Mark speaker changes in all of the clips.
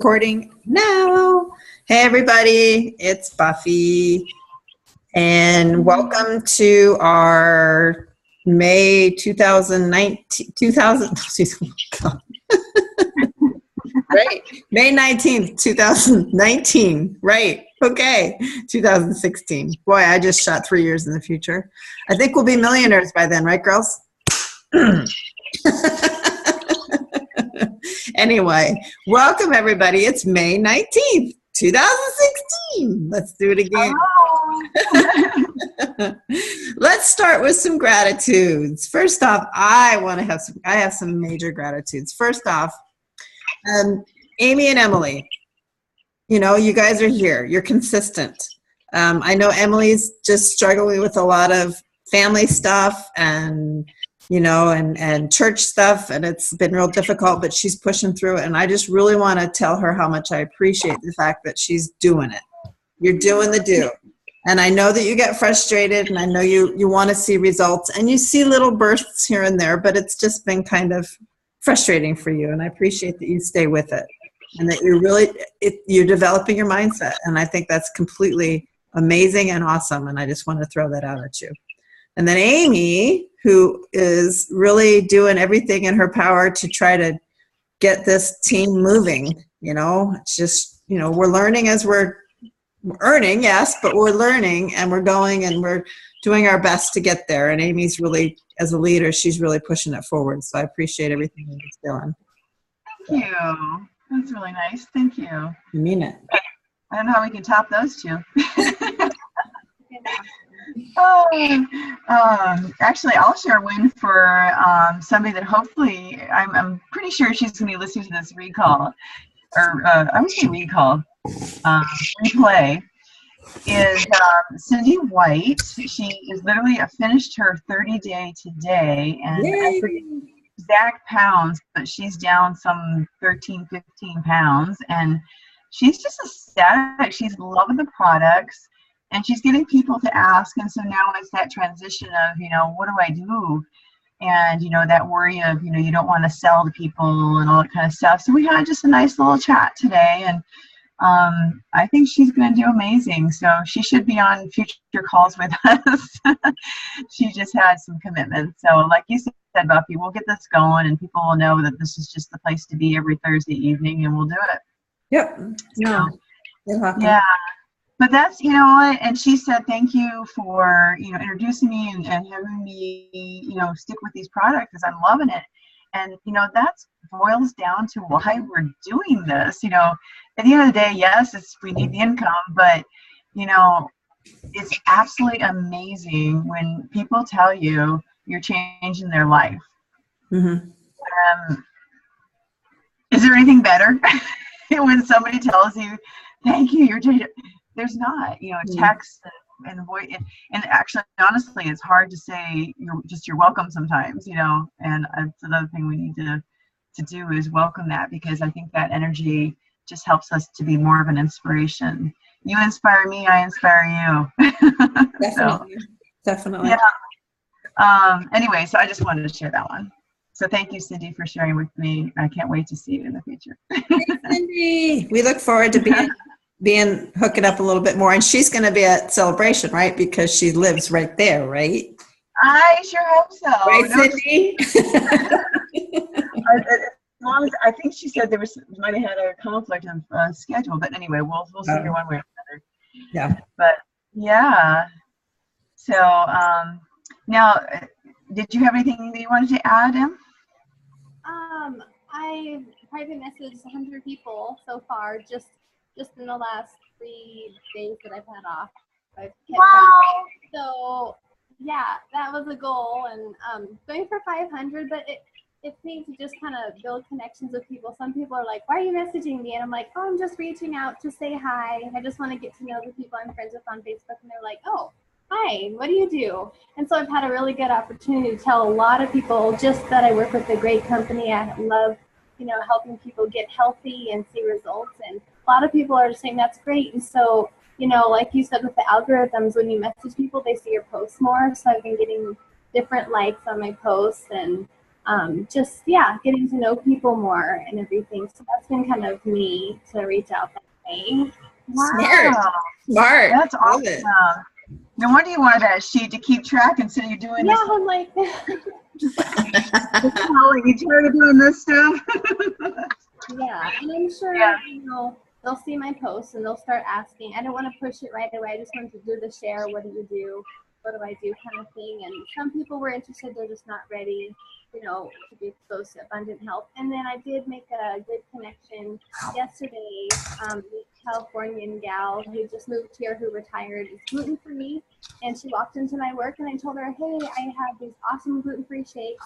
Speaker 1: recording now. Hey everybody, it's Buffy, and welcome to our May 2019, right? May 19th, 2019, right? Okay, 2016. Boy, I just shot 3 years in the future. I think we'll be millionaires by then, right, girls? Anyway, welcome everybody. It's May 19th, 2016. Let's do it again. Let's start with some gratitudes. First off, I have some major gratitudes. First off, Amy and Emily, you know, you guys are here. You're consistent. I know Emily's just struggling with a lot of family stuff and and church stuff, and it's been real difficult, but she's pushing through it. And I just really want to tell her how much I appreciate the fact that she's doing it. You're doing the do. And I know that you get frustrated, and I know you want to see results, and you see little bursts here and there, but it's just been kind of frustrating for you. And I appreciate that you stay with it, and that you're developing your mindset. And I think that's completely amazing and awesome. And I just want to throw that out at you. And then Amy, who is really doing everything in her power to try to get this team moving. It's just, we're learning as we're earning, yes, but we're learning and we're going and we're doing our best to get there. And Amy's really, as a leader, she's really pushing it forward. So I appreciate everything Amy's doing.
Speaker 2: Thank you. That's really nice. Thank you.
Speaker 1: You mean it.
Speaker 2: I don't know how we can top those two. Actually, I'll share one for somebody that hopefully, I'm pretty sure she's going to be listening to this recall, or I would say recall, replay, is Cindy White. She is literally finished her 30-day today, and I forget exact pounds, but she's down some 13, 15 pounds, and she's just ecstatic. She's loving the products. And she's getting people to ask, and so now it's that transition of, what do I do? And, that worry of, you don't want to sell to people and all that kind of stuff. So we had just a nice little chat today, and I think she's going to do amazing. So she should be on future calls with us. She just had some commitments. So like you said, Buffy, we'll get this going, and people will know that this is just the place to be every Thursday evening, and we'll do it.
Speaker 1: Yep.
Speaker 2: So, yeah. But that's, and she said, thank you for, introducing me and having me, stick with these products because I'm loving it. And, that boils down to why we're doing this. At the end of the day, yes, we need the income, but, it's absolutely amazing when people tell you you're changing their life.
Speaker 1: Mm-hmm.
Speaker 2: Is there anything better when somebody tells you, thank you, you're changing? There's not, text and voice, and actually, honestly, it's hard to say you're welcome sometimes, and that's another thing we need to do is welcome that, because I think that energy just helps us to be more of an inspiration. You inspire me, I inspire you.
Speaker 1: Definitely. Definitely.
Speaker 2: Yeah. Anyway, so I just wanted to share that one. So thank you, Cindy, for sharing with me. I can't wait to see you in the future.
Speaker 1: Hey, Cindy. We look forward to being hooking up a little bit more, and she's going to be at Celebration, right? Because she lives right there, right?
Speaker 2: I sure hope so.
Speaker 1: Right, Cindy?
Speaker 2: As long as, I think she said might have had a conflict of schedule, but anyway, we'll see her one way or another.
Speaker 1: Yeah.
Speaker 2: But yeah. So now, did you have anything that you wanted to add, Em?
Speaker 3: I private messaged 100 people so far, just in the last 3 days that I've had off. I've kept
Speaker 2: Wow.
Speaker 3: So yeah, that was a goal, and going for 500, but it's neat to just kind of build connections with people. Some people are like, why are you messaging me? And I'm like, I'm just reaching out to say hi. I just want to get to know the people I'm friends with on Facebook. And they're like, oh, hi, what do you do? And so I've had a really good opportunity to tell a lot of people just that I work with a great company. I love, helping people get healthy and see results. And a lot of people are saying that's great. And so, like you said with the algorithms, when you message people, they see your posts more. So I've been getting different likes on my posts, and just, yeah, getting to know people more and everything. So that's been kind of me to reach out that way.
Speaker 1: Smart.
Speaker 2: Wow.
Speaker 1: Smart.
Speaker 2: That's
Speaker 1: Love it.
Speaker 2: awesome. No wonder you wanted that sheet to keep track, and so you're doing
Speaker 3: Yeah,
Speaker 2: this.
Speaker 3: I'm like,
Speaker 2: You tired of doing this stuff?
Speaker 3: yeah, and I'm sure,
Speaker 2: Yeah.
Speaker 3: you know, they'll see my posts and they'll start asking. I don't want to push it right away. I just want to do the share. What do you do? What do I do? Kind of thing. And some people were interested. They're just not ready, you know, to be exposed to abundant health. And then I did make a good connection yesterday. The Californian gal who just moved here, who retired, is gluten free. And she walked into my work and I told her, hey, I have these awesome gluten free shakes.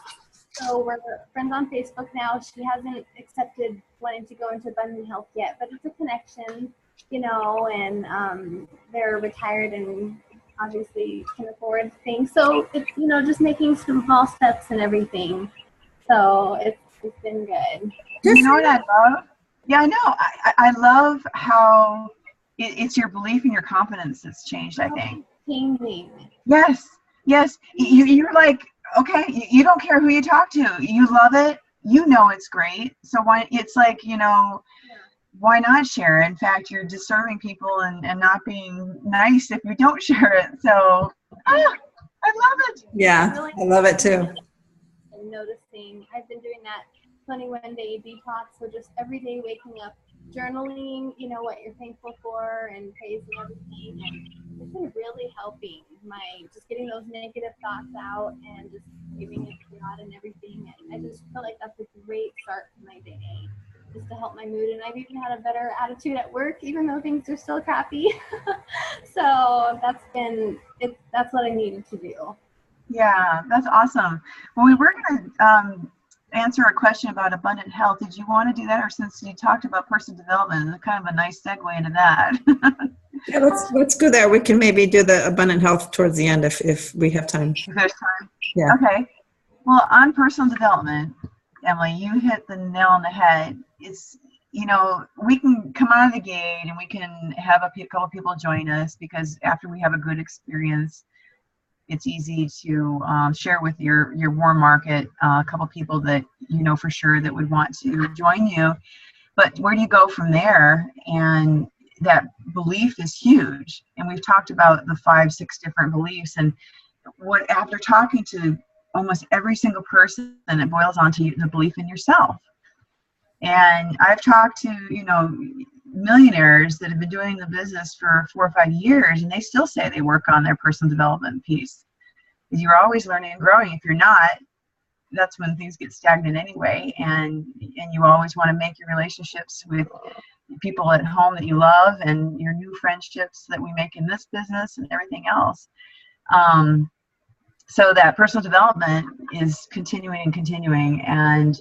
Speaker 3: So we're friends on Facebook now. She hasn't accepted wanting to go into abundant health yet, but it's a connection, you know, and they're retired and obviously can afford things. So it's, you know, just making small steps and everything. So it's been good.
Speaker 2: You know what I love? Yeah, I know. I love how it's your belief and your confidence that's changed, I think.
Speaker 3: Changing.
Speaker 2: Yes, yes. You're like, okay, you don't care who you talk to. You love it. You know it's great. So why, it's like, you know, why not share? In fact, you're disturbing people and not being nice if you don't share it. So, I love it.
Speaker 1: Yeah, I love it too.
Speaker 3: And noticing, I've been doing that 21-day detox, so just every day waking up, journaling, you know, what you're thankful for and praising everything. And it's been really helping just getting those negative thoughts out and just giving it to God and everything. And I just feel like that's a great start to my day, just to help my mood. And I've even had a better attitude at work, even though things are still crappy. So that's what I needed to do.
Speaker 2: Yeah, that's awesome. Well, we were going to answer a question about abundant health. Did you want to do that, or since you talked about personal development, it's kind of a nice segue into that?
Speaker 1: Yeah, let's go there. We can maybe do the abundant health towards the end if we have time.
Speaker 2: If there's time.
Speaker 1: Yeah.
Speaker 2: Okay. Well, on personal development, Emily, you hit the nail on the head. It's, you know, we can come out of the gate and we can have a couple people join us, because after we have a good experience, it's easy to share with your warm market, a couple people that you know for sure that would want to join you. But where do you go from there? And that belief is huge. And we've talked about the 5-6 different beliefs. And what, after talking to almost every single person, it boils on to the belief in yourself. And I've talked to, you know, millionaires that have been doing the business for 4 or 5 years, and they still say they work on their personal development piece. You're always learning and growing. If you're not, that's when things get stagnant anyway. And you always want to make your relationships with people at home that you love, and your new friendships that we make in this business and everything else. So that personal development is continuing and continuing. And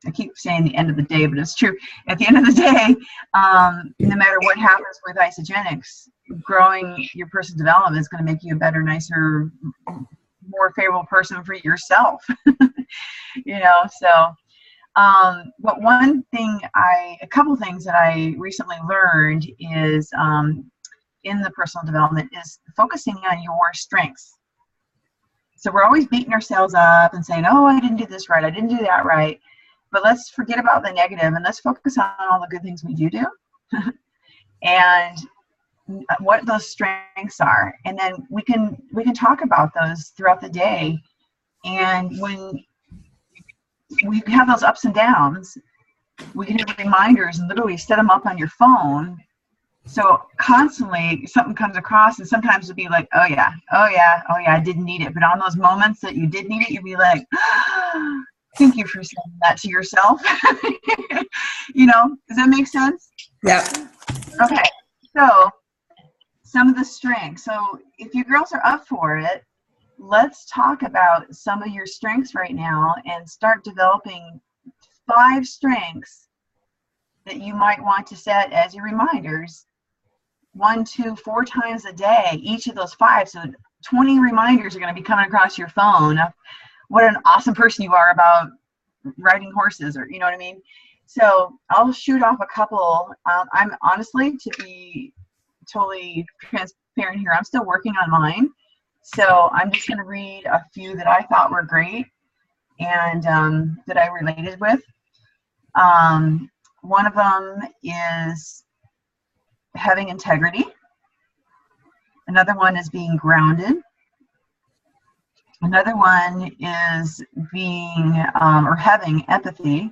Speaker 2: I keep saying the end of the day, but it's true. At the end of the day, no matter what happens with isogenics, growing your personal development is going to make you a better, nicer, more favorable person for yourself. You know, so but a couple things that I recently learned is in the personal development is focusing on your strengths. So we're always beating ourselves up and saying, oh, I didn't do this right, I didn't do that right. But let's forget about the negative and let's focus on all the good things we do and what those strengths are. And then we can talk about those throughout the day. And when we have those ups and downs, we can have reminders and literally set them up on your phone. So constantly something comes across, and sometimes it'll be like, oh yeah, I didn't need it. But on those moments that you did need it, you'll be like, oh, thank you for saying that to yourself. You know, does that make sense?
Speaker 1: Yeah.
Speaker 2: Okay, so some of the strengths. So if you girls are up for it, let's talk about some of your strengths right now and start developing 5 strengths that you might want to set as your reminders 1, 2, 4 times a day, each of those 5. So 20 reminders are going to be coming across your phone of what an awesome person you are about riding horses, or you know what I mean. So I'll shoot off a couple. I'm honestly, to be totally transparent here, I'm still working on mine. So I'm just going to read a few that I thought were great. and that I related with. One of them is having integrity. Another one is being grounded. Another one is being or having empathy,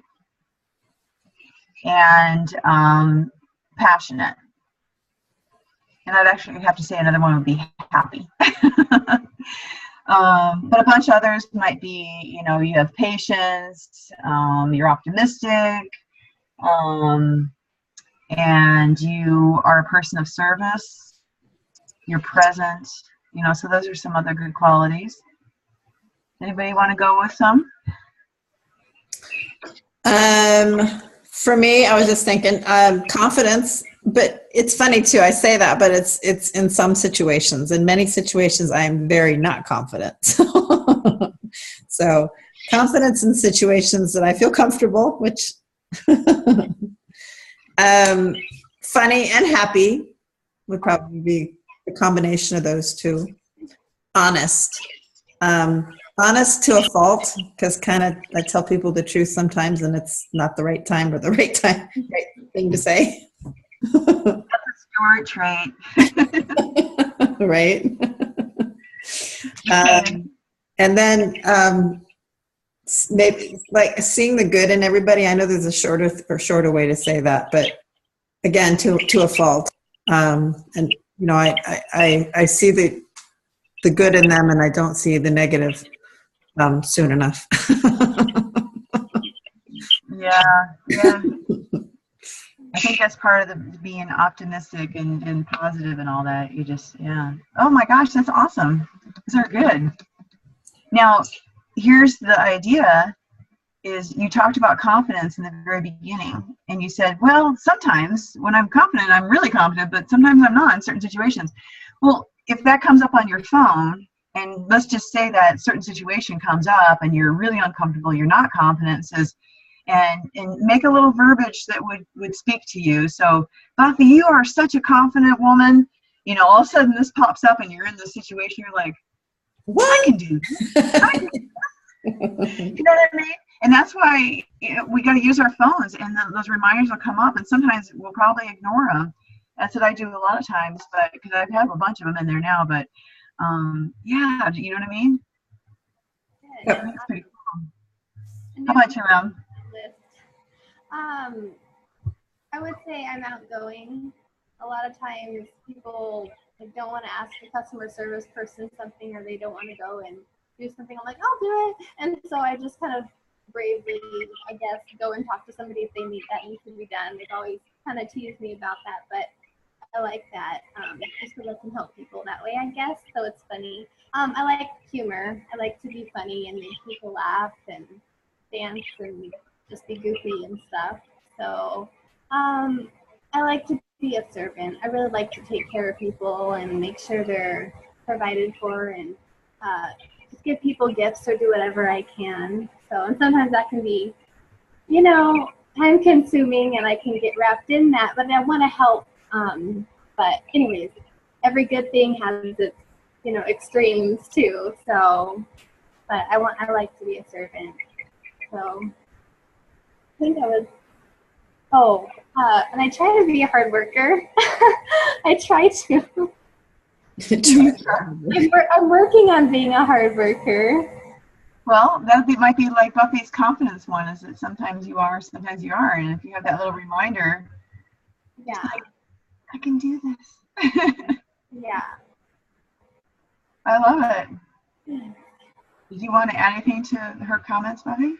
Speaker 2: and passionate. And I'd actually have to say another one would be happy. But a bunch of others might be, you know, you have patience, you're optimistic, and you are a person of service, you're present, you know, so those are some other good qualities. Anybody want to go with some?
Speaker 1: For me, I was just thinking confidence, but it's funny too. I say that, but it's in some situations. In many situations, I am very not confident. So confidence in situations that I feel comfortable, which funny and happy would probably be a combination of those two. Honest. Honest to a fault, because kind of I tell people the truth sometimes, and it's not the right time or the right thing to say.
Speaker 2: That's a Stuart trait.
Speaker 1: Right. And then maybe like seeing the good in everybody. I know there's a shorter way to say that, but again, to a fault. And you know, I see the good in them, and I don't see the negative soon enough.
Speaker 2: Yeah. I think that's part of the being optimistic and positive and all that. You just, yeah. Oh my gosh, that's awesome. These are good. Now, here's the idea is you talked about confidence in the very beginning, and you said, well, sometimes when I'm confident, I'm really confident, but sometimes I'm not in certain situations. Well, if that comes up on your phone, and let's just say that certain situation comes up and you're really uncomfortable, you're not confident, says, and make a little verbiage that would speak to you. So, Buffy, you are such a confident woman. You know, all of a sudden this pops up and you're in this situation, you're like, what? I can do this. I can do this. You know what I mean? And that's why we got to use our phones, and those reminders will come up, and sometimes we'll probably ignore them. That's what I do a lot of times, but because I have a bunch of them in there now, but yeah, you know what I mean?
Speaker 3: Good.
Speaker 2: That's pretty cool. How about you, Em?
Speaker 3: I would say I'm outgoing. A lot of times people don't want to ask the customer service person something, or they don't want to go and do something. I'm like, I'll do it. And so I just kind of bravely, I guess, go and talk to somebody if they need that needs to be done. They've always kind of teased me about that, but I like that, just because I can help people that way, I guess. So it's funny. I like humor. I like to be funny and make people laugh and dance and just be goofy and stuff. So I like to be a servant. I really like to take care of people and make sure they're provided for, and just give people gifts or do whatever I can. So, and sometimes that can be, you know, time consuming, and I can get wrapped in that, but I want to help. But anyways, every good thing has its, you know, extremes too. So, but I like to be a servant. So I think I was, and I try to be a hard worker. I try to. I'm working on being a hard worker.
Speaker 2: Well, might be like Buffy's confidence one, is that sometimes you are, sometimes you aren't. And if you have that little reminder,
Speaker 3: yeah,
Speaker 2: like, I can do this.
Speaker 3: Yeah.
Speaker 2: I love it. Did you want to add anything to her comments, Buffy?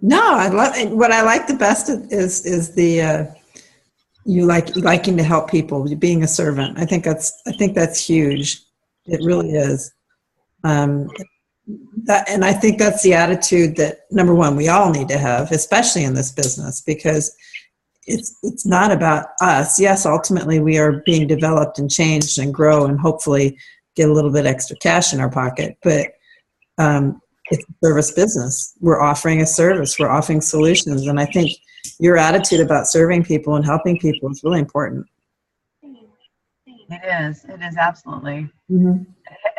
Speaker 1: No, I love it. What I like the best is the you liking to help people, being a servant. I think that's huge. It really is. And I think that's the attitude that, number one, we all need to have, especially in this business, because it's not about us. Yes, ultimately we are being developed and changed and grow and hopefully get a little bit extra cash in our pocket, but it's a service business. We're offering a service. We're offering solutions. And I think your attitude about serving people and helping people is really important.
Speaker 3: Thanks.
Speaker 2: It is absolutely.
Speaker 1: Mm-hmm.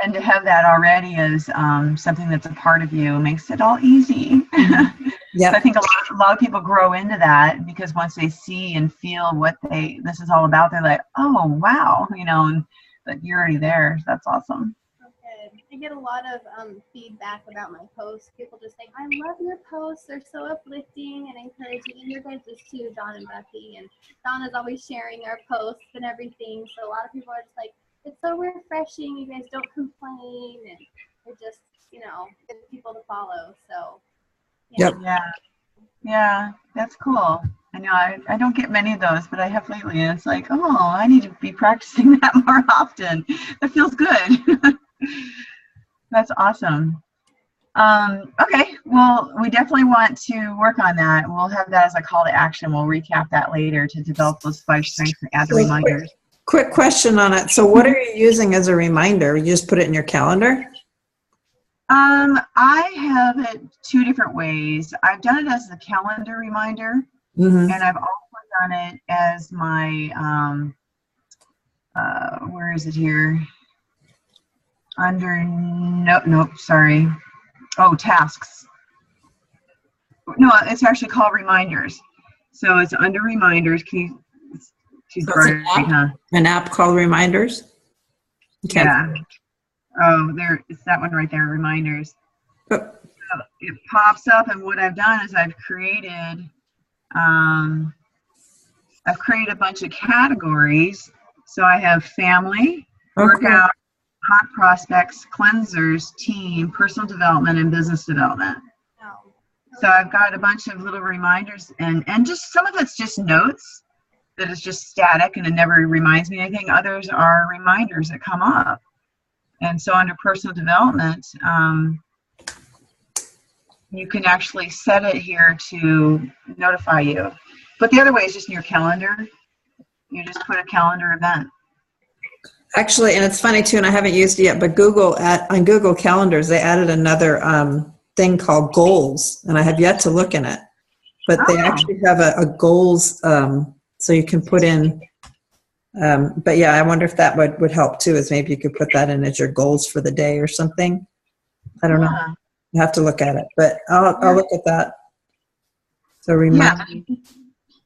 Speaker 2: And to have that already as something that's a part of you makes it all easy.
Speaker 1: Yeah.
Speaker 2: So I think a lot of people grow into that because once they see and feel what this is all about, they're like, oh, wow, and but you're already there. That's awesome.
Speaker 3: Okay. I get a lot of feedback about my posts. People just saying, I love your posts. They're so uplifting and encouraging. And your guys' too, Dawn and Bucky. And Dawn is always sharing our posts and everything. So a lot of people are just like, it's so refreshing. You guys don't complain. And they're just, good people to follow. So, yeah.
Speaker 1: Yep.
Speaker 2: Yeah, that's cool. I know I don't get many of those, but I have lately. And it's like, oh, I need to be practicing that more often. That feels good. That's awesome. Okay, well, we definitely want to work on that. We'll have that as a call to action. We'll recap that later to develop those 5 strengths and add the reminders.
Speaker 1: Quick question on it. So what are you using as a reminder? You just put it in your calendar?
Speaker 2: I have it 2 different ways. I've done it as a calendar reminder,
Speaker 1: Mm-hmm.
Speaker 2: and I've also done it as my, where is it here? Under, nope, sorry. Oh, tasks. No, it's actually called reminders. So it's under reminders. Can you, she's
Speaker 1: So it's
Speaker 2: right, huh?
Speaker 1: An app called Reminders? Okay.
Speaker 2: Yeah. Oh, there, it's that one right there, reminders.
Speaker 1: Oh.
Speaker 2: So it pops up, and what I've done is I've created a bunch of categories. So I have family, workout, hot prospects, cleansers, team, personal development, and business development.
Speaker 3: Oh.
Speaker 2: So I've got a bunch of little reminders, and just some of it's just notes that is just static and it never reminds me anything. Others are reminders that come up. And so under personal development, you can actually set it here to notify you. But the other way is just in your calendar. You just put a calendar event.
Speaker 1: Actually, and it's funny too, and I haven't used it yet, but on Google Calendars, they added another thing called goals, and I have yet to look in it. But they actually have a goals, so you can put in, but yeah, I wonder if that would help too, is maybe you could put that in as your goals for the day or something. I don't know. You have to look at it, but I'll look at that. So remind me.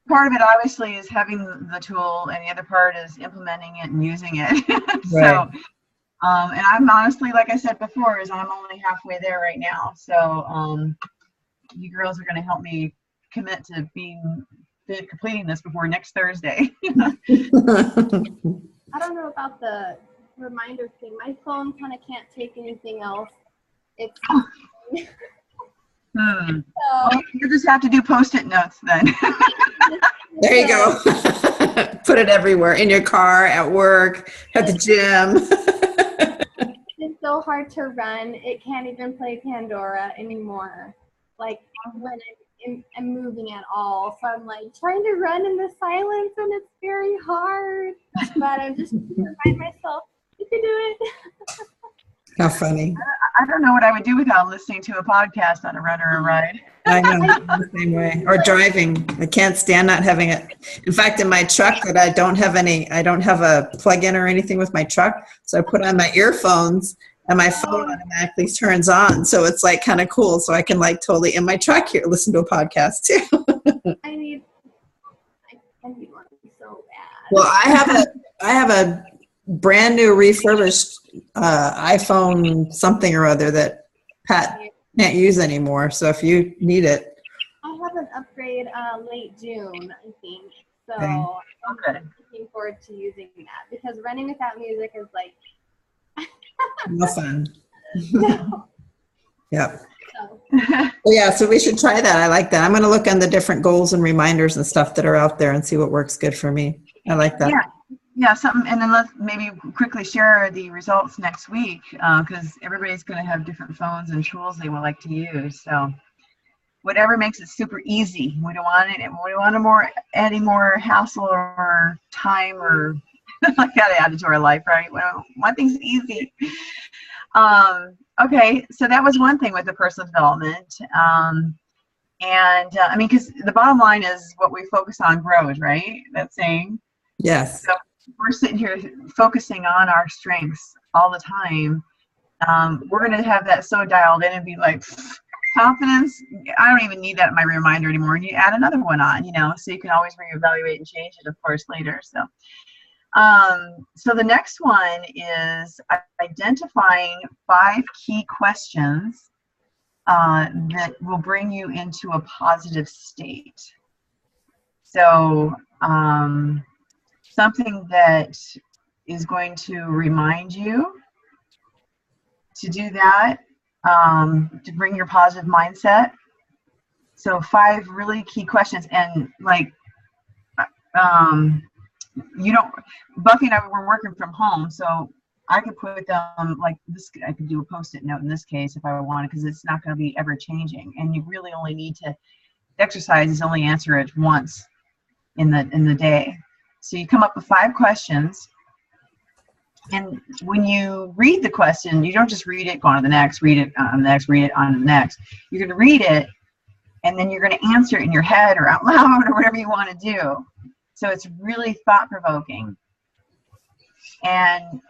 Speaker 2: Part of it obviously is having the tool, and the other part is implementing it and using it. So,
Speaker 1: Right.
Speaker 2: And I'm honestly, like I said before, is I'm only halfway there right now. So, you girls are going to help me commit to completing this before next Thursday.
Speaker 3: I don't know about the reminder thing. My phone kind of can't take anything else. It's
Speaker 2: Well,
Speaker 3: so,
Speaker 2: you just have to do Post-it notes then.
Speaker 1: There you go. Put it everywhere, in your car, at work, at the gym.
Speaker 3: it's so hard to run. It can't even play Pandora anymore. Like when I'm moving at all. So I'm like trying to run in the silence, and it's very hard. But I'm just trying to remind myself, you can do it.
Speaker 1: How funny.
Speaker 2: I don't know what I would do without listening to a podcast on a run or a ride.
Speaker 1: I know, I'm the same way. Or driving. I can't stand not having it. In fact, in my truck, that I don't have a plug-in or anything with my truck. So I put on my earphones, and my phone automatically turns on. So it's like kind of cool. So I can like totally in my truck here listen to a podcast too.
Speaker 3: I need one so bad.
Speaker 1: Well, I have a brand new refurbished iPhone something or other that Pat can't use anymore. So if you need it,
Speaker 3: I have an upgrade late June, I think. So
Speaker 1: Okay.
Speaker 3: I'm looking forward to using that, because running without music is like
Speaker 1: no fun.
Speaker 3: no.
Speaker 1: Yep.
Speaker 3: So,
Speaker 1: Well, yeah, so we should try that. I like that. I'm going to look on the different goals and reminders and stuff that are out there and see what works good for me. I like that.
Speaker 2: Yeah, something, and then let's maybe quickly share the results next week, because everybody's going to have different phones and tools they would like to use. So whatever makes it super easy. We don't want any more hassle or time or like that added to our life, right? We want things easy. Okay, so that was one thing with the personal development. I mean, because the bottom line is what we focus on grows, right? That saying.
Speaker 1: Yes.
Speaker 2: So we're sitting here focusing on our strengths all the time, we're going to have that so dialed in and be like, confidence, I don't even need that in my reminder anymore. And you add another one on, so you can always reevaluate and change it, of course, later. So the next one is identifying 5 key questions that will bring you into a positive state. So something that is going to remind you to do that, to bring your positive mindset. So 5 really key questions, and like, Buffy and I were working from home, so I could put them like this. I could do a Post-it note in this case if I wanted, because it's not going to be ever changing, and you really only need to exercise is only answer it once in the day. So you come up with 5 questions. And when you read the question, you don't just read it, go on to the next, read it on the next, read it on to the next. You're going to read it, and then you're going to answer it in your head or out loud or whatever you want to do. So it's really thought-provoking. And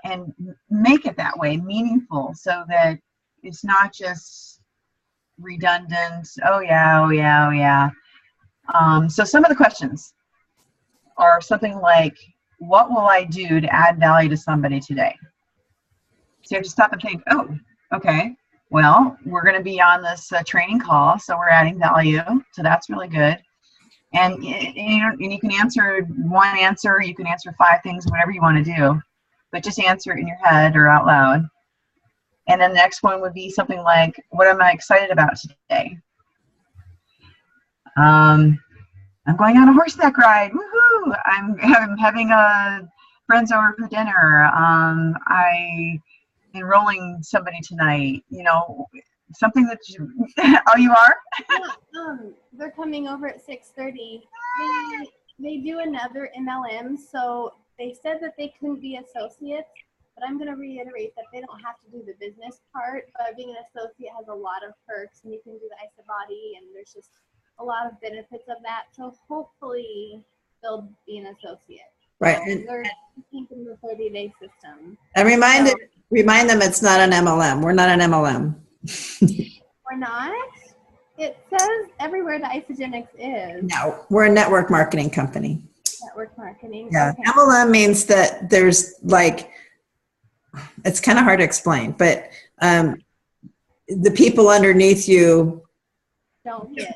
Speaker 2: make it that way, meaningful, so that it's not just redundant, oh yeah. So some of the questions are something like, what will I do to add value to somebody today? So you have to stop and think, oh, okay, well, we're going to be on this training call, so we're adding value, so that's really good. And you can answer one answer, you can answer 5 things, whatever you want to do, but just answer it in your head or out loud. And then the next one would be something like, what am I excited about today? I'm going on a horseback ride. Woohoo! I'm having friends over for dinner. I enrolling somebody tonight. Something that you. Oh, you are?
Speaker 3: Yeah, they're coming over at 6:30. They do another MLM, so they said that they couldn't be associates. But I'm going to reiterate that they don't have to do the business part. But being an associate has a lot of perks, and you can do the ISA-body, and there's just a lot of benefits of that. So hopefully they'll be an associate.
Speaker 1: Right.
Speaker 3: So they're keeping the 30-day system.
Speaker 1: And remind them it's not an MLM. We're not an MLM.
Speaker 3: We're not? It says everywhere that Isogenics is.
Speaker 1: No, we're a network marketing company.
Speaker 3: Network marketing.
Speaker 1: Yeah.
Speaker 3: Okay.
Speaker 1: MLM means that there's it's kind of hard to explain, but the people underneath you,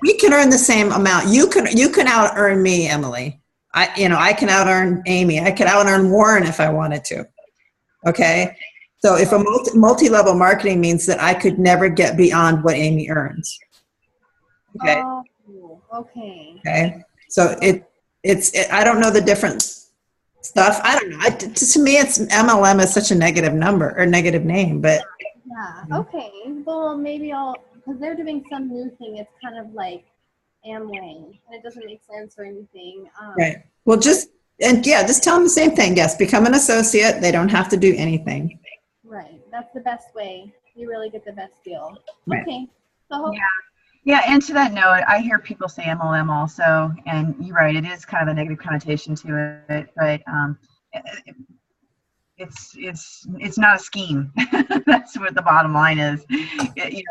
Speaker 1: we can earn the same amount. You can out earn me, Emily. I can out earn Amy. I can out earn Warren if I wanted to. Okay. So if a multi-level marketing means that I could never get beyond what Amy earns. Okay.
Speaker 3: Oh, okay.
Speaker 1: Okay. So it's I don't know the different stuff. I don't know. To me, it's MLM is such a negative number or negative name, but.
Speaker 3: Yeah. Okay. Well, maybe because they're doing some new thing. It's kind of like Amway, and it doesn't make sense or anything.
Speaker 1: Right. Well, just tell them the same thing. Yes, become an associate. They don't have to do anything.
Speaker 3: Right. That's the best way. You really get the best deal.
Speaker 1: Right.
Speaker 3: Okay. So
Speaker 2: yeah. And to that note, I hear people say MLM also, and you're right. It is kind of a negative connotation to it, but it's not a scheme. That's what the bottom line is. We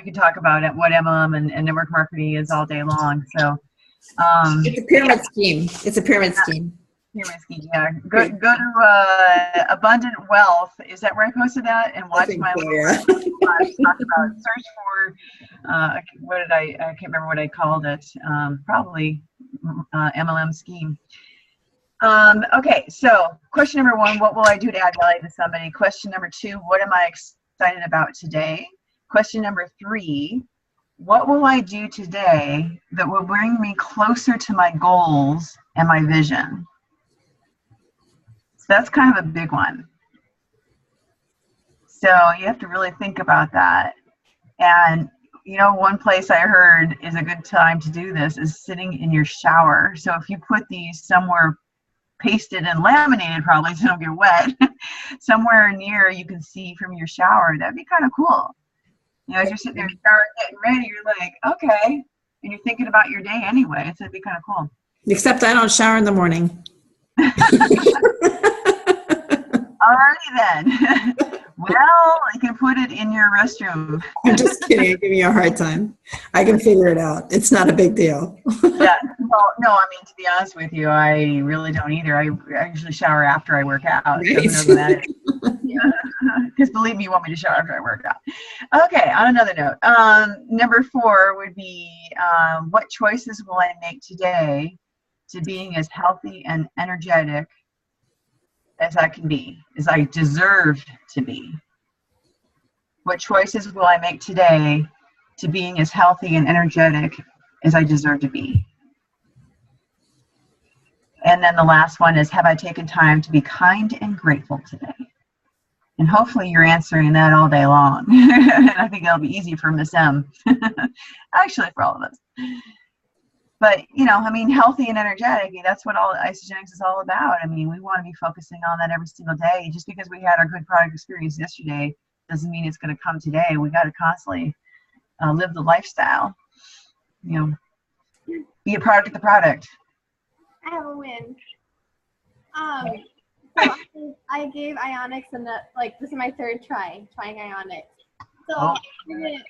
Speaker 2: can talk about it, what MLM and network marketing is all day long. So
Speaker 1: it's a pyramid scheme. It's a pyramid scheme.
Speaker 2: Pyramid scheme. Yeah. Go to Abundant Wealth. Is that where I posted that? And watch my talk about. Search for I can't remember what I called it. Probably MLM scheme. Okay, so question number 1, what will I do to add value to somebody? Question number 2, what am I excited about today? Question number 3, what will I do today that will bring me closer to my goals and my vision? So that's kind of a big one. So you have to really think about that. And one place I heard is a good time to do this is sitting in your shower. So if you put these somewhere pasted and laminated, probably so they don't get wet, somewhere near you can see from your shower, that'd be kind of cool. As you're sitting there in the shower getting ready, you're like, okay, and you're thinking about your day anyway, so it'd be kind of cool.
Speaker 1: Except I don't shower in the morning.
Speaker 2: Alrighty then. Well, you can put it in your restroom.
Speaker 1: I'm just kidding. Give me a hard time. I can figure it out. It's not a big deal.
Speaker 2: Yeah. Well, no, I mean, to be honest with you, I really don't either. I usually shower after I work out.
Speaker 1: Right.
Speaker 2: So who knows when that is. Because believe me, you want me to shower after I work out. Okay, on another note, number 4 would be what choices will I make today to being as healthy and energetic as I can be, as I deserve to be? What choices will I make today to being as healthy and energetic as I deserve to be? And then the last one is, have I taken time to be kind and grateful today? And hopefully you're answering that all day long. And I think it'll be easy for Miss M. Actually, for all of us. But, you know, I mean, healthy and energetic, that's what all Isogenics is all about. I mean, we want to be focusing on that every single day. Just because we had our good product experience yesterday doesn't mean it's going to come today. We got to constantly live the lifestyle. You know, be a product of the product.
Speaker 3: I have a win. So I gave Ionics this is my 3rd trying Ionics. So I did it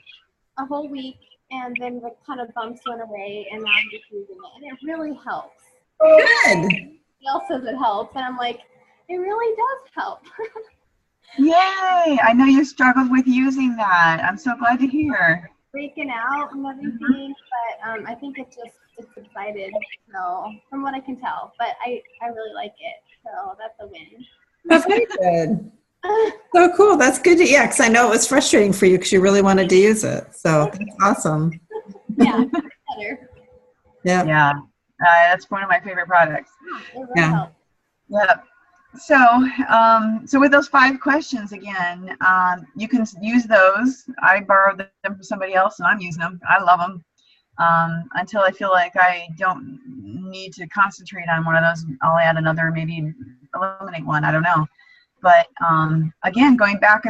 Speaker 3: a whole week, and then the kind of bumps went away, and now I'm just using it, and it really helps.
Speaker 1: Good.
Speaker 3: Somebody else says it helps, and I'm like, it really does help.
Speaker 2: Yay! I know you struggled with using that. I'm so glad to hear.
Speaker 3: Freaking out and everything, but I think it's subsided. So from what I can tell, but I really like it. So that's a win.
Speaker 1: That's very good. So cool. That's good. Yeah, because I know it was frustrating for you because you really wanted to use it. So that's awesome.
Speaker 3: Yeah, better.
Speaker 1: Yeah.
Speaker 2: Yeah. That's one of my favorite products.
Speaker 3: It really helps.
Speaker 2: Yeah. So with those 5 questions again, you can use those. I borrowed them from somebody else, and I'm using them. I love them. Until I feel like I don't need to concentrate on one of those, I'll add another, maybe eliminate one. I don't know. But again, going back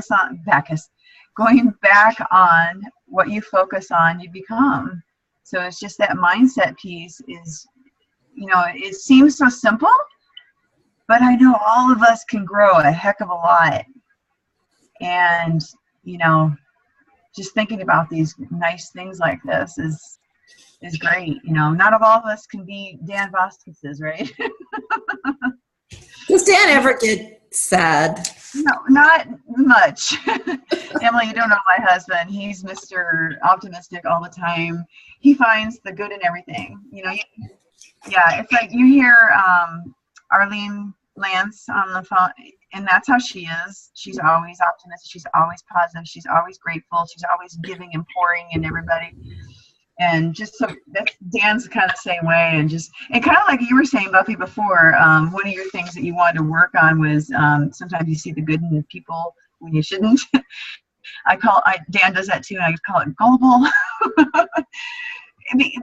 Speaker 2: on what you focus on, you become. So it's just that mindset piece is, you know, it seems so simple, but I know all of us can grow a heck of a lot. And, you know, just thinking about these nice things like this is great. You know, not all of us can be Dan Vasquez's, right?
Speaker 1: Does Dan ever get sad?
Speaker 2: No, not much. Emily, you don't know my husband. He's Mr. Optimistic all the time. He finds the good in everything. You know, yeah, it's like you hear Arlene Lance on the phone, and that's how she is. She's always optimistic. She's always positive. She's always grateful. She's always giving and pouring in everybody. And just so that's Dan's kind of the same way, and kind of like you were saying, Buffy, before. One of your things that you wanted to work on was sometimes you see the good in people when you shouldn't. Dan does that too, and I call it gullible. But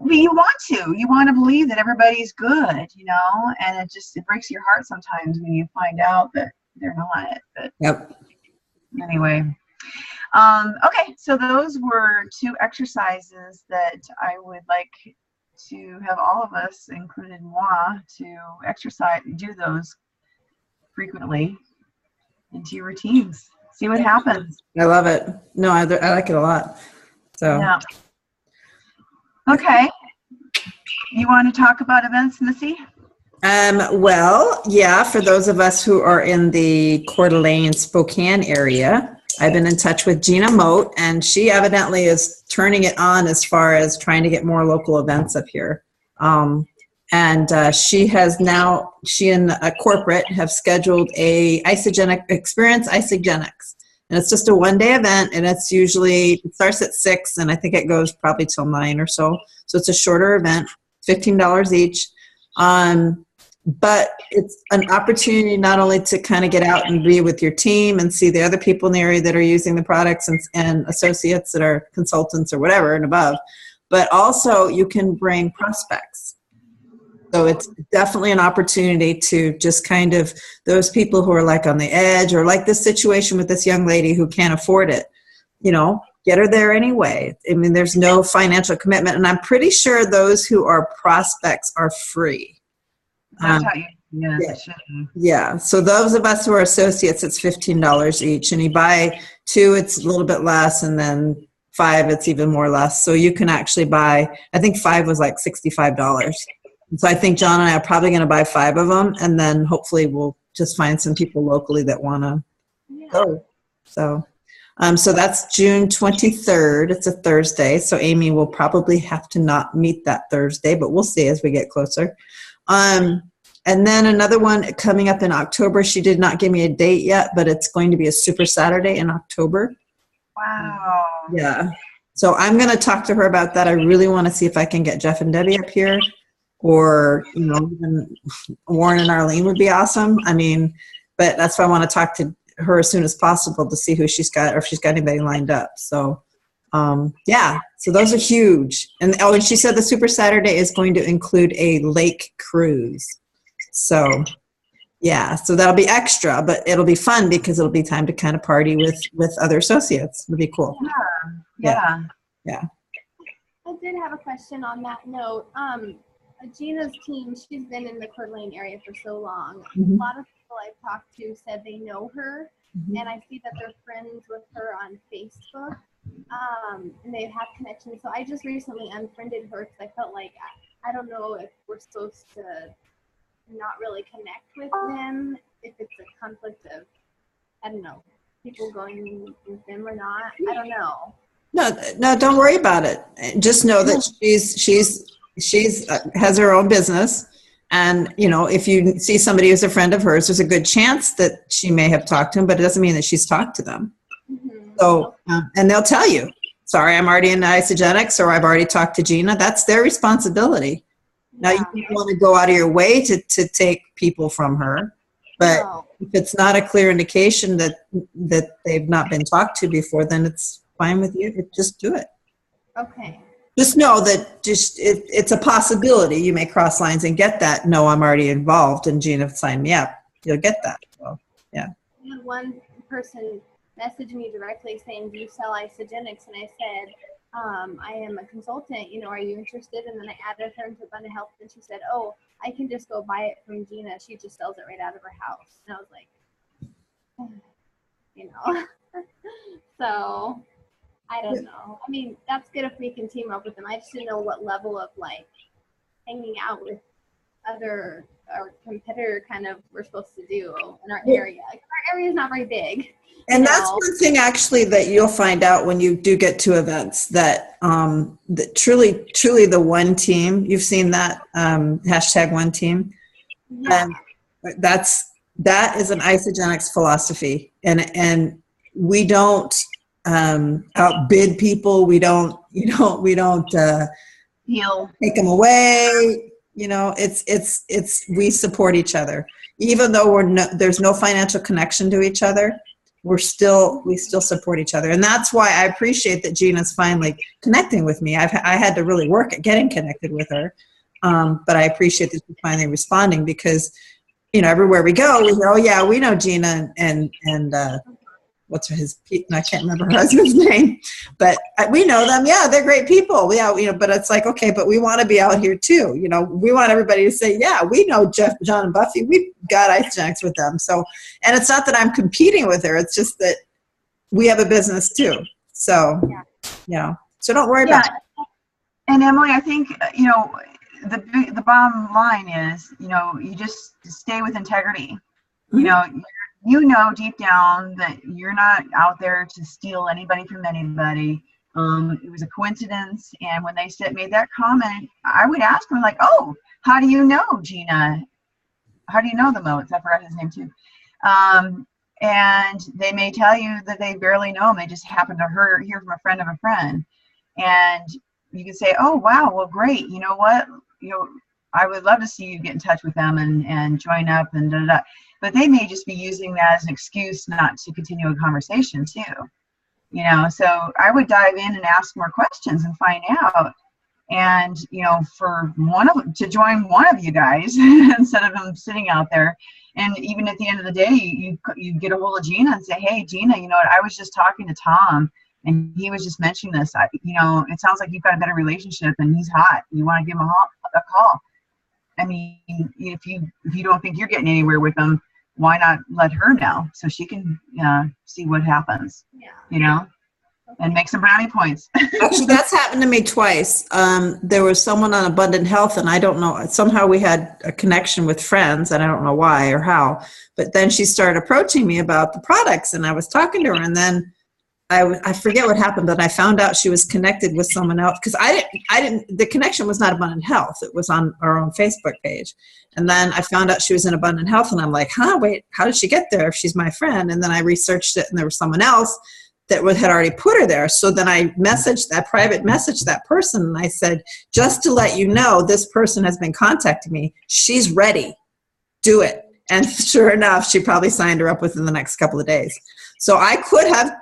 Speaker 2: you want to believe that everybody's good, you know, and it breaks your heart sometimes when you find out that they're not. But
Speaker 1: Yep.
Speaker 2: Anyway. Okay, so those were 2 exercises that I would like to have all of us, including moi, to do those frequently into your routines. See what happens.
Speaker 1: I love it. No, I like it a lot. So.
Speaker 2: Yeah. Okay. You want to talk about events, Missy?
Speaker 1: Well, yeah, for those of us who are in the Coeur d'Alene, Spokane area, I've been in touch with Gina Moat, and she evidently is turning it on as far as trying to get more local events up here. She and a corporate have scheduled a Experience Isogenics. And it's just a 1-day event, and it starts at 6, and I think it goes probably till 9 or so. So it's a shorter event, $15 each. But it's an opportunity not only to kind of get out and be with your team and see the other people in the area that are using the products and associates that are consultants or whatever and above, but also you can bring prospects. So it's definitely an opportunity to just kind of those people who are like on the edge, or like this situation with this young lady who can't afford it, you know, get her there anyway. I mean, there's no financial commitment, and I'm pretty sure those who are prospects are free.
Speaker 2: I'll tell you, Yes,
Speaker 1: Yeah.
Speaker 2: it should be.
Speaker 1: Yeah. So those of us who are associates, it's $15 each. And you buy 2, it's a little bit less. And then 5, it's even more less. So you can actually buy, I think 5 was like $65. And so I think John and I are probably going to buy 5 of them. And then hopefully we'll just find some people locally that want to go. So that's June 23rd. It's a Thursday. So Amy will probably have to not meet that Thursday, but we'll see as we get closer. And then another one coming up in October. She did not give me a date yet, but it's going to be a Super Saturday in October.
Speaker 2: Wow.
Speaker 1: Yeah. So I'm going to talk to her about that. I really want to see if I can get Jeff and Debbie up here, or, even Warren and Arlene would be awesome. I mean, but that's why I want to talk to her as soon as possible to see who she's got, or if she's got anybody lined up. So, yeah, so those are huge. And she said the Super Saturday is going to include a lake cruise. So, yeah, so that'll be extra, but it'll be fun because it'll be time to kind of party with other associates. It'll be cool.
Speaker 2: Yeah.
Speaker 3: I did have a question on that note. Gina's team, she's been in the Coeur d'Alene area for so long.
Speaker 1: Mm-hmm.
Speaker 3: A lot of people I've talked to said they know her, and I see that they're friends with her on Facebook, and they have connections. So I just recently unfriended her because I felt like, I don't know if we're supposed to not really connect with them, if it's a conflict of, I don't know, people going with them or not. I don't know.
Speaker 1: No, don't worry about it. Just know that she's has her own business, and if you see somebody who's a friend of hers, there's a good chance that she may have talked to him, but it doesn't mean that she's talked to them. So, and they'll tell you, sorry, I'm already in Isogenics, or I've already talked to Gina. That's their responsibility. Now, you don't want to go out of your way to take people from her, but if it's not a clear indication that they've not been talked to before, then it's fine with you. Just do it.
Speaker 3: Okay.
Speaker 1: Just know that it's a possibility. You may cross lines and get that, no, I'm already involved, and Gina signed me up. You'll get that. So, yeah.
Speaker 3: I had one person message me directly saying, do you sell Isogenics? And I said, I am a consultant, are you interested? And then I added her into Abundant Health, and she said, oh, I can just go buy it from Gina. She just sells it right out of her house. And I was like, so I don't know. I mean, that's good if we can team up with them. I just didn't know what level of hanging out with other or competitor kind of we're supposed to do in our area. Our area is not very big.
Speaker 1: And that's one thing actually that you'll find out when you do get to events, that that truly the one team, you've seen that hashtag one team.
Speaker 3: Yeah.
Speaker 1: That is an Isogenics philosophy, and we don't outbid people. We don't take them away. It's we support each other, even though there's no financial connection to each other. We still support each other, and that's why I appreciate that Gina's finally connecting with me. I had to really work at getting connected with her, but I appreciate that she's finally responding, because everywhere we go, we hear, oh yeah, we know Gina and what's I can't remember her husband's name, but we know them. Yeah, they're great people. Yeah, but it's like, okay, but we want to be out here too. We want everybody to say, yeah, we know Jeff, John, and Buffy. We've got Isogenics with them. So, and it's not that I'm competing with her. It's just that we have a business too. So, so don't worry about it.
Speaker 2: And Emily, I think, the bottom line is, you just stay with integrity.
Speaker 1: Mm-hmm.
Speaker 2: You know deep down that you're not out there to steal anybody from anybody. It was a coincidence, and when they made that comment, I would ask them oh, how do you know Gina? How do you know the Moats? I forgot his name too. And they may tell you that they barely know him. They just happen to hear from a friend of a friend, and you can say, oh wow, well great. You know what? I would love to see you get in touch with them and join up and da da da. But they may just be using that as an excuse not to continue a conversation too. So I would dive in and ask more questions and find out. And, for to join one of you guys instead of them sitting out there. And even at the end of the day, you get a hold of Gina and say, hey, Gina, I was just talking to Tom, and he was just mentioning this. It sounds like you've got a better relationship, and he's hot. You want to give him a call. I mean, if you don't think you're getting anywhere with them, why not let her know so she can see what happens?
Speaker 3: Yeah.
Speaker 2: You know, and make some brownie points.
Speaker 1: Actually, that's happened to me twice. There was someone on Abundant Health, and I don't know, somehow we had a connection with friends, and I don't know why or how, but then she started approaching me about the products, and I was talking to her, and then I forget what happened, but I found out she was connected with someone else, because the connection was not Abundant Health. It was on our own Facebook page. And then I found out she was in Abundant Health, and I'm like, wait, how did she get there if she's my friend? And then I researched it, and there was someone else that had already put her there. So then I private messaged that person, and I said, just to let you know, this person has been contacting me. She's ready. Do it. And sure enough, she probably signed her up within the next couple of days. So I could have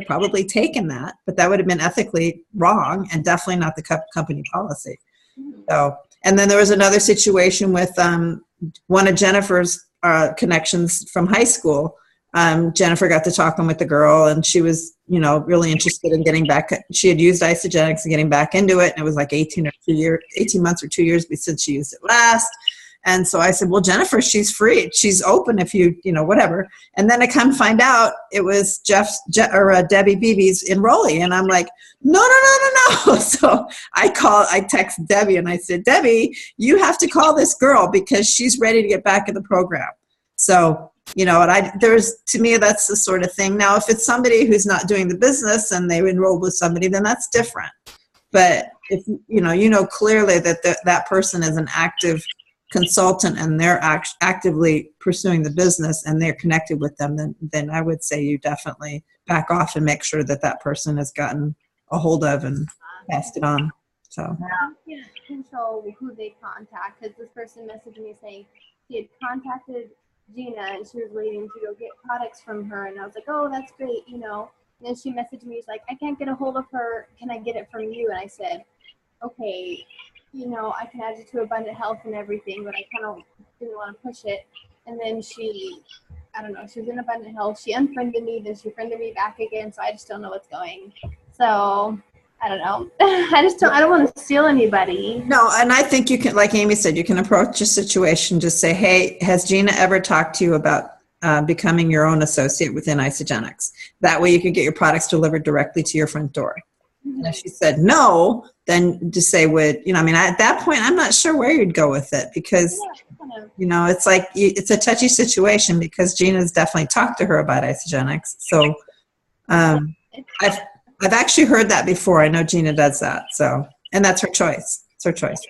Speaker 1: probably taken that, but that would have been ethically wrong and definitely not the company policy. So, and then there was another situation with one of Jennifer's connections from high school. Jennifer got to talking with the girl, and she was, really interested in getting back. She had used Isagenix and getting back into it, and it was like 18 months or 2 years since she used it last. And so I said, well, Jennifer, she's free. She's open if you, whatever. And then I come find out it was Debbie Beebe's enrollee. And I'm like, no. So I text Debbie and I said, Debbie, you have to call this girl because she's ready to get back in the program. So, to me, that's the sort of thing. Now, if it's somebody who's not doing the business and they enrolled with somebody, then that's different. But if, clearly that that person is an active consultant and they're actively pursuing the business and they're connected with them, then I would say you definitely back off and make sure that person has gotten a hold of and passed it on. So
Speaker 3: you can't control who they contact, because this person messaged me saying he had contacted Gina and she was waiting to go get products from her, and I was like, oh, that's great, And then she messaged me, she's like, I can't get a hold of her, can I get it from you? And I said, okay, I can add you to Abundant Health and everything, but I kind of didn't want to push it. And then she was in Abundant Health. She unfriended me, then she friended me back again, so I just don't know what's going. So, I don't know. I don't want to steal anybody.
Speaker 1: No, and I think you can, like Amy said, you can approach a situation, just say, hey, has Gina ever talked to you about becoming your own associate within Isagenix? That way you can get your products delivered directly to your front door. And if she said no, then just say, at that point, I'm not sure where you'd go with it, because, it's like, it's a touchy situation, because Gina's definitely talked to her about Isagenix. So I've actually heard that before. I know Gina does that. So, and that's her choice. It's her choice.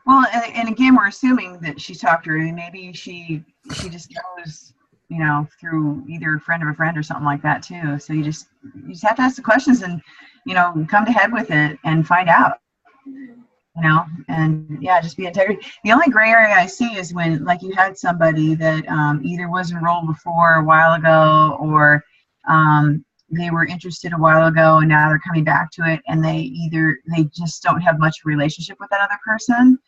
Speaker 2: Well, and again, we're assuming that she's talked to her, and maybe she just knows, through either a friend of a friend or something like that too. So you just have to ask the questions and, come to head with it and find out, and just be integrity. The only gray area I see is when, like, you had somebody that either was enrolled before a while ago, or they were interested a while ago and now they're coming back to it, and they just don't have much relationship with that other person.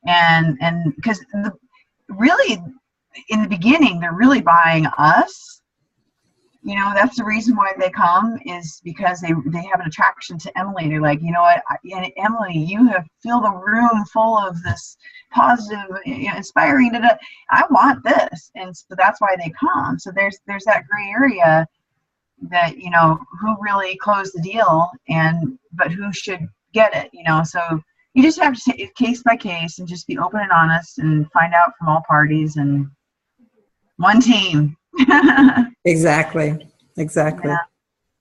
Speaker 2: And because really in the beginning, they're really buying us. That's the reason why they come, is because they have an attraction to Emily. They're like, what, Emily, you have filled a room full of this positive, inspiring, I want this. And so that's why they come. So there's that gray area that, who really closed the deal, but who should get it, so you just have to take it case by case and just be open and honest and find out from all parties, and one team.
Speaker 1: Exactly.
Speaker 2: Yeah.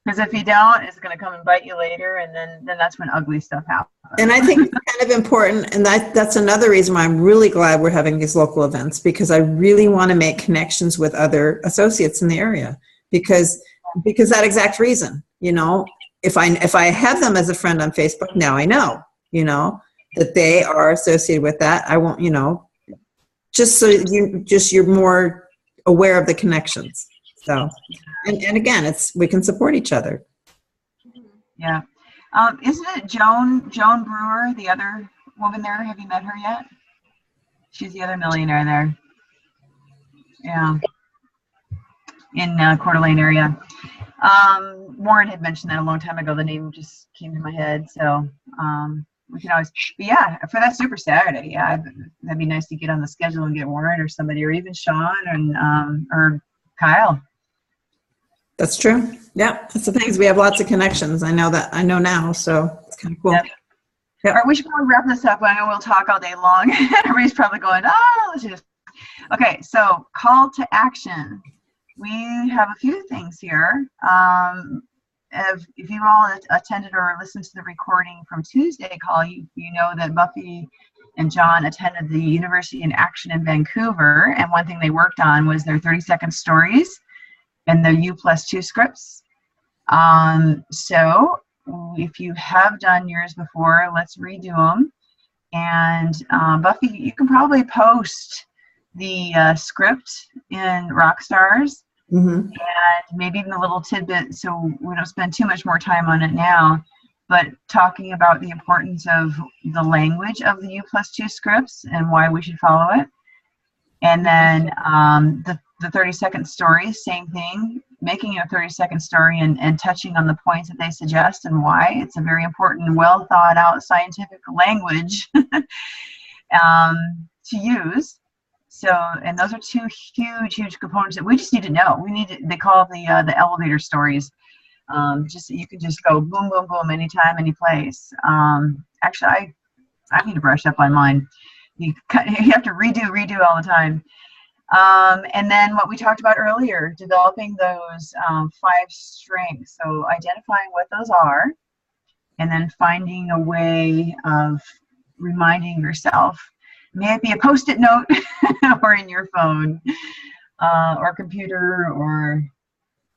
Speaker 2: Because if you don't, it's going to come and bite you later, and then that's when ugly stuff happens.
Speaker 1: And I think it's kind of important, and that's another reason why I'm really glad we're having these local events, because I really want to make connections with other associates in the area, because that exact reason. If I have them as a friend on Facebook, now I know, that they are associated with that. I won't, just so you're more aware of the connections. So, and again, we can support each other.
Speaker 2: Yeah. Isn't it Joan Brewer, the other woman there? Have you met her yet? She's the other millionaire there. Yeah. In Coeur d'Alene area. Warren had mentioned that a long time ago. The name just came to my head. So, we can always, but yeah, for that Super Saturday, yeah, that'd be nice to get on the schedule and get Warren or somebody, or even Sean and or Kyle.
Speaker 1: That's true. Yeah, that's the thing is we have lots of connections. I know now, so it's kind of cool.
Speaker 2: Yep.
Speaker 1: Yep.
Speaker 2: All right, we should probably wrap this up. I know we'll talk all day long. Everybody's probably going, let's just. Okay, so call to action. We have a few things here. If you all attended or listened to the recording from Tuesday call, you know that Buffy and John attended the University in Action in Vancouver, and one thing they worked on was their 30-second stories and their U+2 scripts. So if you have done yours before, let's redo them. And Buffy, you can probably post the script in ROCKstars. And maybe even a little tidbit, so we don't spend too much more time on it now, but talking about the importance of the language of the U+2 scripts and why we should follow it. And then the 30-second story, same thing, making it a 30-second story and touching on the points that they suggest and why. It's a very important, well thought out scientific language to use. So, and those are two huge components that we just need to know. They call the elevator stories. Just you can just go boom, boom, boom, anytime, any place. Actually, I need to brush up on mine. You have to redo all the time. And then what we talked about earlier, developing those 5 strengths. So identifying what those are, and then finding a way of reminding yourself. May it be a Post-it note or in your phone or computer or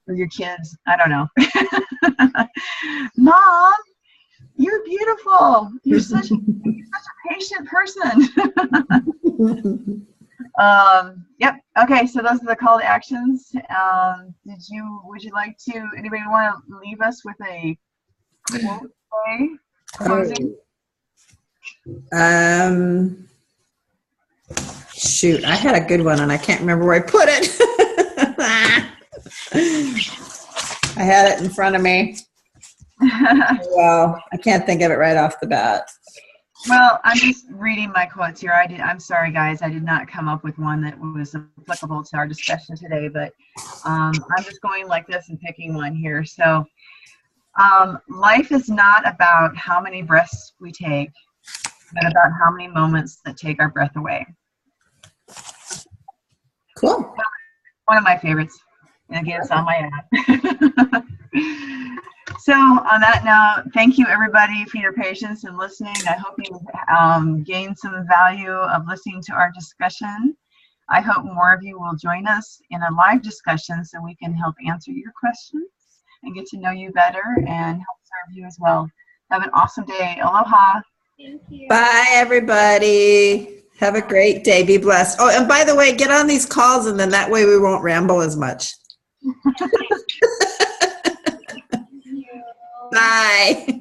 Speaker 2: your kids. I don't know. Mom, you're beautiful. You're such a patient person. Yep. Okay. So those are the call to actions. Would you like to, anybody want to leave us with a quote closing?
Speaker 1: Shoot, I had a good one and I can't remember where I put it. I had it in front of me. Well, I can't think of it right off the bat.
Speaker 2: Well, I'm just reading my quotes here. I'm sorry, guys. I did not come up with one that was applicable to our discussion today, but I'm just going like this and picking one here. So, life is not about how many breaths we take, but about how many moments that take our breath away.
Speaker 1: Cool.
Speaker 2: One of my favorites. And again, it's on my app. So on that note, thank you everybody for your patience and listening. I hope you gained some value of listening to our discussion. I hope more of you will join us in a live discussion so we can help answer your questions and get to know you better and help serve you as well. Have an awesome day. Aloha.
Speaker 3: Thank you.
Speaker 1: Bye, everybody. Have a great day. Be blessed. Oh, and by the way, get on these calls, and then that way we won't ramble as much. Bye.